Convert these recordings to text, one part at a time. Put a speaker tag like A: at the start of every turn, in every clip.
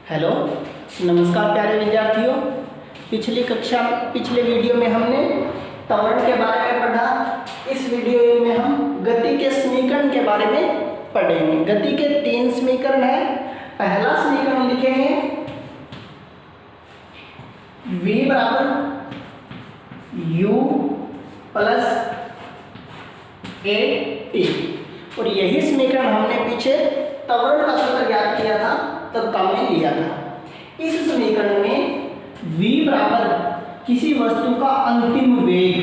A: Hello, नमस्कार प्यारे विद्यार्थियों। पिछले वीडियो में हमने त्वरण के बारे में पढ़ा। इस वीडियो में हम गति के समीकरण के बारे में पढ़ेंगे। गति के 3 समीकरण हैं। पहला समीकरण लिखेंगे v बराबर u प्लस a t, और यही समीकरण हमने पीछे त्वरण का सूत्र ज्ञात किया था तब काम में लिया था। इस समीकरण में v बराबर किसी वस्तु का अंतिम वेग,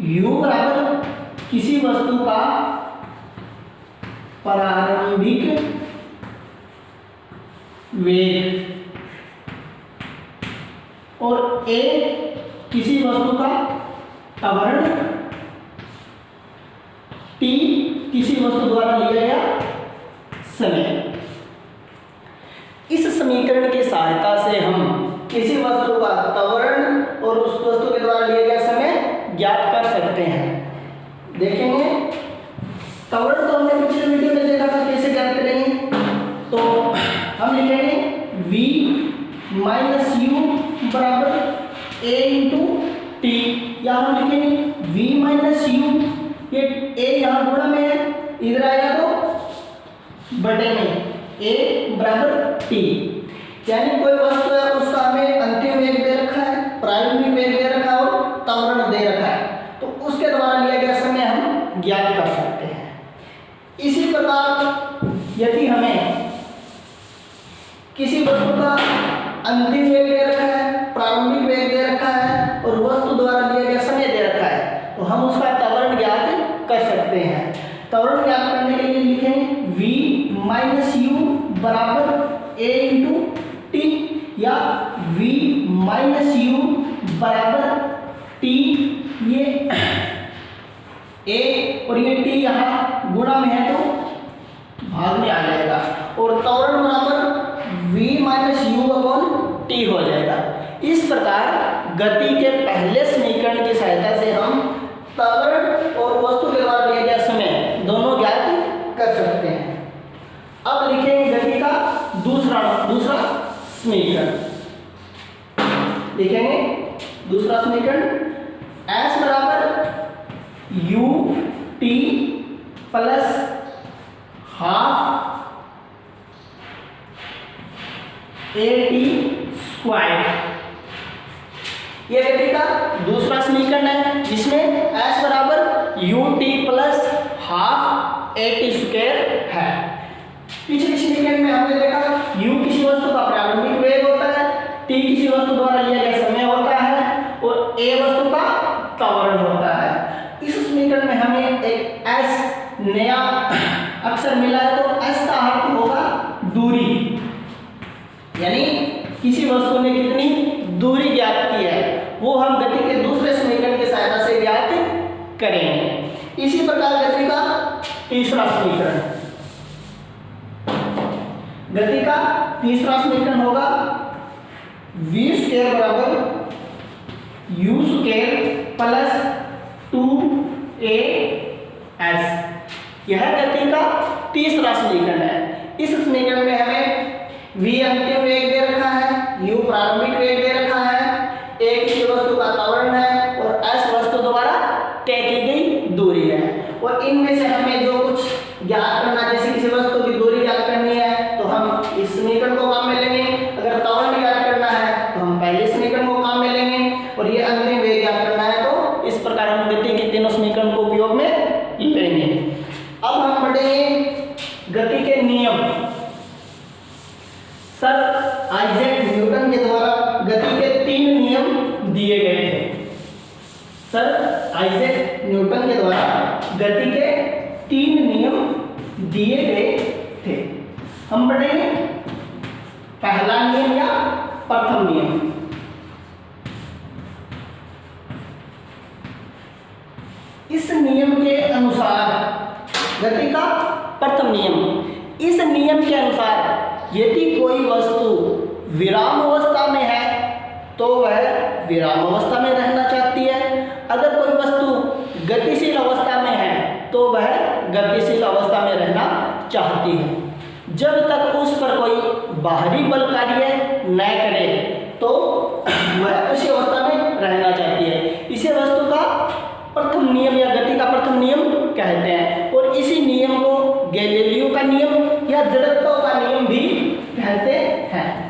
A: u बराबर किसी वस्तु का प्रारंभिक वेग और a किसी वस्तु का त्वरण, t किसी वस्तु द्वारा लिया गया समय। इस समीकरण की सहायता से हम किसी वस्तु का त्वरण और उस वस्तु के द्वारा लिया गया समय ज्ञात कर सकते हैं। देखेंगे त्वरण तो हमने पिछले वीडियो में देखा था कैसे ज्ञात करेंगे। तो हम लिखेंगे v माइनस यू बराबर a इंटू टी, या हम लिखेंगे v माइनस यू, ये a यहाँ गुणा में है, इधर आएगा तो बटे में, a बराबर t। यानी कोई वस्तु है उसका हमें अंतिम वेग दे रखा है, प्रारंभिक वेग दे रखा है और त्वरण दे रखा है, तो उसके द्वारा लिया गया समय हम ज्ञात कर सकते हैं। इसी प्रकार यदि हमें किसी वस्तु का अंतिम वेग दे रखा है, प्रारंभिक वेग दे रखा है और वस्तु द्वारा लिया गया समय दे रखा है, तो हम उसका त्वरण ज्ञात कर सकते हैं। त्वरण ज्ञात करने के लिए लिखेंगे v माइनस यू बराबर a इंटू टी, या v माइनस यू बराबर t, ये a और ये t यहाँ गुणा में है तो भाग में आ जाएगा, और त्वरण बराबर v minus you upon T हो जाएगा। इस प्रकार गति के पहले समीकरण की सहायता से हम त्वरण और वस्तु के द्वारा लिया गया समय दोनों ज्ञात कर सकते हैं। अब लिखेंगे गति का दूसरा समीकरण। लिखेंगे दूसरा समीकरण s बराबर u t plus half a t square. यह गति का दूसरा समीकरण है जिसमें s बराबर u t plus half a t square है। पिछले समीकरण में हमने देखा u किसी वस्तु का प्रारंभिक वेग होता है, t किसी वस्तु द्वारा लिया गया समय होता है और a वस्तु का त्वरण होता है। इस समीकरण में हमें एक s नया अक्षर मिला है, तो s का अर्थ होगा दूरी, यानी किसी वस्तु ने कितनी दूरी ज्ञात की है वो हम गति के दूसरे समीकरण की सहायता से ज्ञात करेंगे। इसी प्रकार गति का तीसरा समीकरण, गति का तीसरा समीकरण होगा v स्क्वायर बराबर u स्क्वायर प्लस 2as। यह गति का तीसरा समीकरण है। इस समीकरण में हमें v अंतिम वेग दे रखा है, u प्रारंभिक वेग दे रखा है, a किसी वस्तु का त्वरण है और s वस्तु द्वारा तय की गई दूरी है। और इनमें से हमें जो कुछ ज्ञात करना, जैसे किसी वस्तु की दूरी ज्ञात करनी है तो हम इस समीकरण को काम में लेंगे, अगर त्वरण ज्ञात करना है तो हम पहले समीकरण को काम में लेंगे, और ये अंतिम वेग ज्ञात करना है तो इस प्रकार हम गति के तीनों समीकरण को उपयोग में लेंगे। अब हम पढ़ेंगे गति के नियम। सर आइजैक न्यूटन के द्वारा गति के 3 नियम दिए गए थे। सर आइजैक न्यूटन के द्वारा गति के 3 नियम दिए गए थे। हम पढ़ेंगे पहला नियम या प्रथम नियम। इस नियम के अनुसार, गति का प्रथम नियम, इस नियम के अनुसार यदि कोई वस्तु विराम अवस्था में है तो वह विराम अवस्था में रहना चाहती है, अगर कोई वस्तु गतिशील अवस्था में है तो वह गतिशील अवस्था में रहना चाहती है। जब तक उस पर कोई बाहरी बल कार्य न करे तो वह उसी अवस्था में रहना चाहती है। इसे वस्तु का प्रथम नियम या गति का प्रथम नियम कहते हैं और इसी नियम को गैलीलियो का नियम या जड़त्व का नियम भी कहते हैं।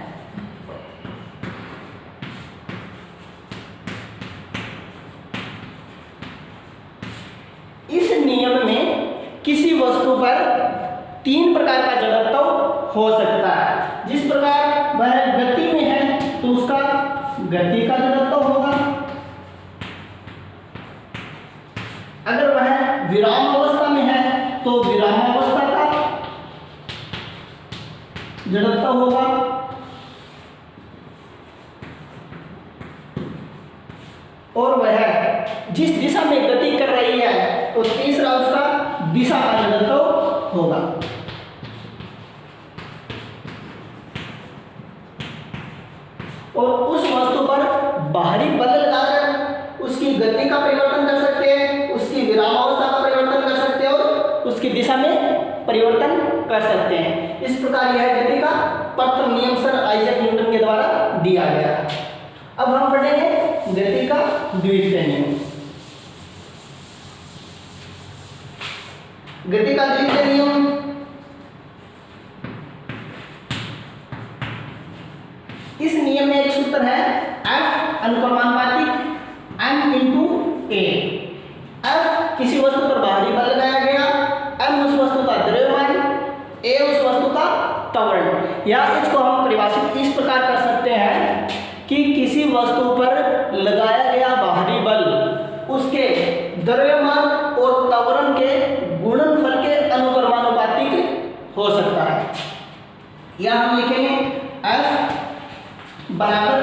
A: इस नियम में किसी वस्तु पर 3 प्रकार का जड़त्व हो सकता है। जिस प्रकार वह गति में है तो उसका गति का जड़त्व होगा, अगर वह विराम अवस्था में है तो विराम अवस्था का जड़त्व होगा, और वह जिस दिशा में गति कर रही है तो तीसरा उसका दिशा का जड़त्व होगा। और उस वस्तु पर बाहरी बल लगाकर उसकी गति का परिवर्तन कर सकते हैं, उसकी विराम अवस्था का परिवर्तन कर सकते हैं और उसकी दिशा में परिवर्तन कर सकते हैं। इस प्रकार यह गति का प्रथम नियम सर आइजैक न्यूटन के द्वारा दिया गया। अब हम पढ़ेंगे गति का द्वितीय नियम। गति का द्वितीय नियम इस नियम में एक सूत्र है F अनुक्रमानुपातिक m × a। F किसी वस्तु पर बाहरी बल लगाया गया, m उस वस्तु का द्रव्यमान, a उस वस्तु का त्वरण। या इसको हम परिभाषित इस प्रकार कर सकते हैं कि किसी वस्तु पर लगाया गया बाहरी बल उसके द्रव्यमान और त्वरण के गुणनफल के अनुक्रमानुपातिक हो सकता है। या हम लिखेंगे F बराबर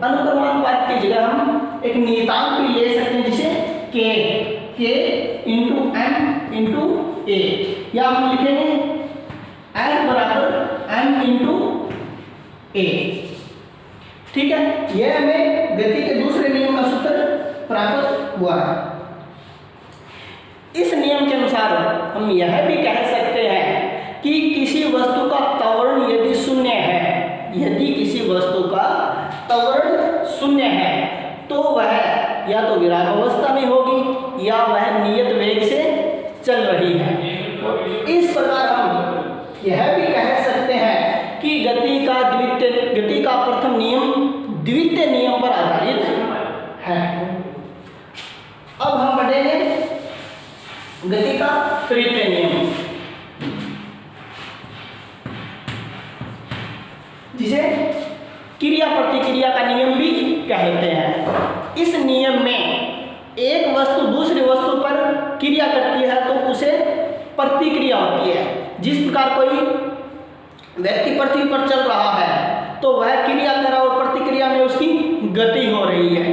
A: अनुक्रमानुपात की जगह हम एक नियतांक भी ले सकते हैं जिसे k × m × a, या हम लिखेंगे F बराबर m × a। ठीक है, यह हमें गति के दूसरे नियम का सूत्र प्राप्त हुआ है। इस नियम के अनुसार हम यह भी कह सकते हैं कि किसी वस्तु का त्वरण यदि शून्य है, यदि किसी वस्तु का त्वरण शून्य है तो वह या तो विराम अवस्था में होगी या वह नियत वेग से चल रही है। इस प्रकार हम यह भी कह सकते हैं कि गति का प्रथम नियम द्वितीय नियम पर आधारित है। अब हम पढ़ेंगे गति का तृतीय नियम, जिसे क्रिया प्रतिक्रिया का नियम भी कहते हैं। इस नियम में एक वस्तु दूसरी वस्तु पर क्रिया करती है तो उसे प्रतिक्रिया होती है। जिस प्रकार कोई व्यक्ति पृथ्वी पर चल रहा है तो वह क्रिया कर रहा और प्रतिक्रिया में उसकी गति हो रही है।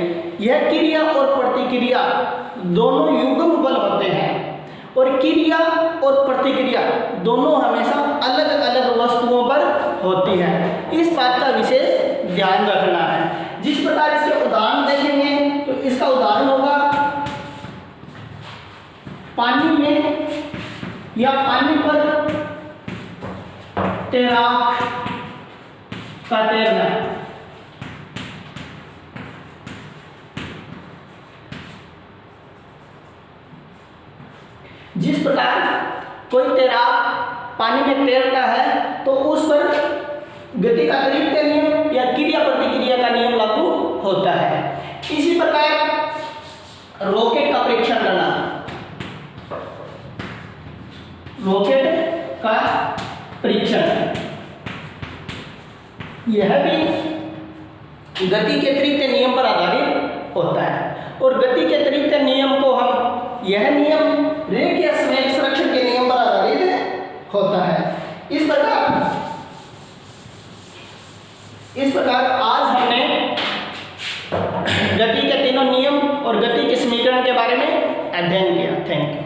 A: यह क्रिया और प्रतिक्रिया दोनों युग्म बल होते हैं और क्रिया और प्रतिक्रिया दोनों हमेशा अलग अलग वस्तुओं पर होती है। इस बात का विशेष ध्यान रखना है। जिस प्रकार इसके उदाहरण देखेंगे तो इसका उदाहरण होगा पानी में या पानी पर तैराक का तैरना। जिस प्रकार कोई तैराक पानी में तैरता है तो उस पर गति का तृतीय नियम या क्रिया प्रतिक्रिया का नियम लागू होता है। इसी प्रकार रॉकेट का परीक्षण करना, रॉकेट का परीक्षण यह भी गति के तृतीय नियम पर आधारित होता है। और गति के तृतीय नियम को हम यह नियम रेखीय संवेग संरक्षण के नियम पर आधारित होता है। इस प्रकार आज हमने गति के तीनों नियम और गति के समीकरण के बारे में अध्ययन किया। Thank you.